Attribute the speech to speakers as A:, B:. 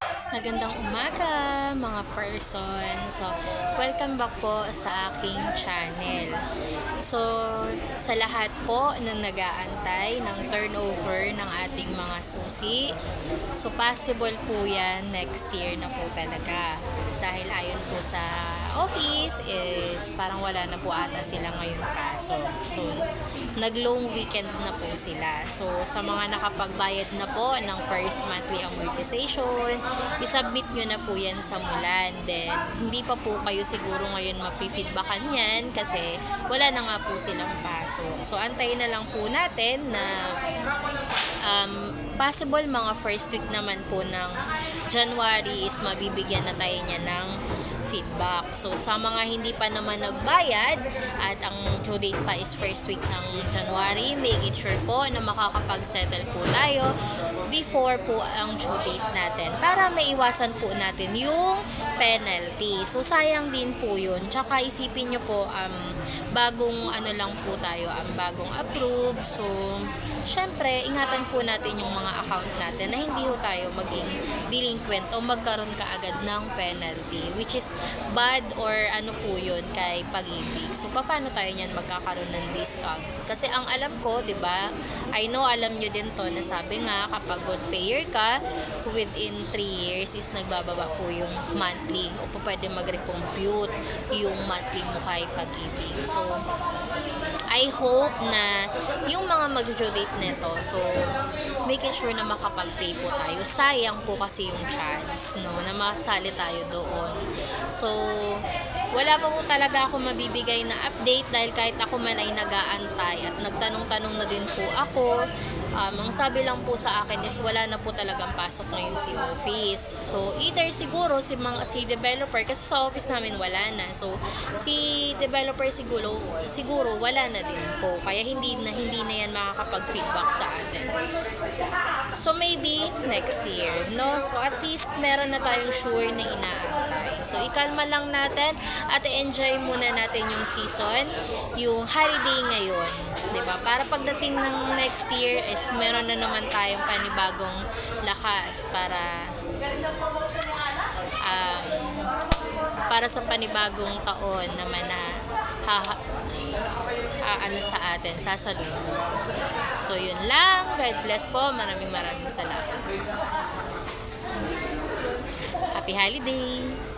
A: Magandang umaga mga person. So, welcome back po sa aking channel. So, sa lahat po na nag-aantay ng turnover ng ating mga susi, so possible po yan next year na po talaga. Dahil ayon po sa office is parang wala na po ata sila ngayong kaso. So, nag-long weekend na po sila. So, sa mga nakapagbayad na po ng first monthly amortization, isubmit nyo na po yan sa Mulan. Then, hindi pa po kayo siguro ngayon mapifeedbackan yan kasi wala na nga po silang pasok. So, antayin na lang po natin na possible mga first week naman po ng January is mabibigyan na tayo niya ng feedback. So, sa mga hindi pa naman nagbayad at ang due date pa is first week ng January, make it sure po na makakapag-settle po tayo before po ang due date natin para maiwasan po natin yung penalty. So, sayang din po yun. Tsaka isipin nyo po, bagong ano lang po tayo, bagong approve. So, syempre, ingatan po natin yung mga account natin na hindi ho tayo maging delinquent o magkaroon kaagad ng penalty, which is bad or ano po yun kay Pag-ibig. So, paano tayo niyan magkakaroon ng discount? Kasi ang alam ko, di ba, I know alam nyo din to na sabi nga kapag good payer ka, within 3 years is nagbababa po yung monthly o pwede mag-recompute yung monthly mo kay Pag-ibig. So, I hope na yung mga mag-due date nito, so making sure na makapag-pay po tayo. Sayang po kasi yung chance, no, na masali tayo doon. So, wala pa po talaga ako mabibigay na update dahil kahit ako man ay nag-aantay at nagtanong-tanong na din po ako. Ang sabi lang po sa akin is wala na po talagang pasok ngayon si office. So, either siguro si developer, kasi sa office namin wala na. So, si developer siguro wala na din po. Kaya hindi na yan makakapag-feedback sa atin. So, maybe next year, no? So, at least meron na tayong sure na inaantay. So, ikalma lang natin at enjoy muna natin yung season, yung holiday ngayon. Diba? Para pagdating ng next year is meron na naman tayong panibagong lakas para sa panibagong taon naman na ano sa atin, sasalubong. So, yun lang. God bless po. Maraming salamat. Happy holiday!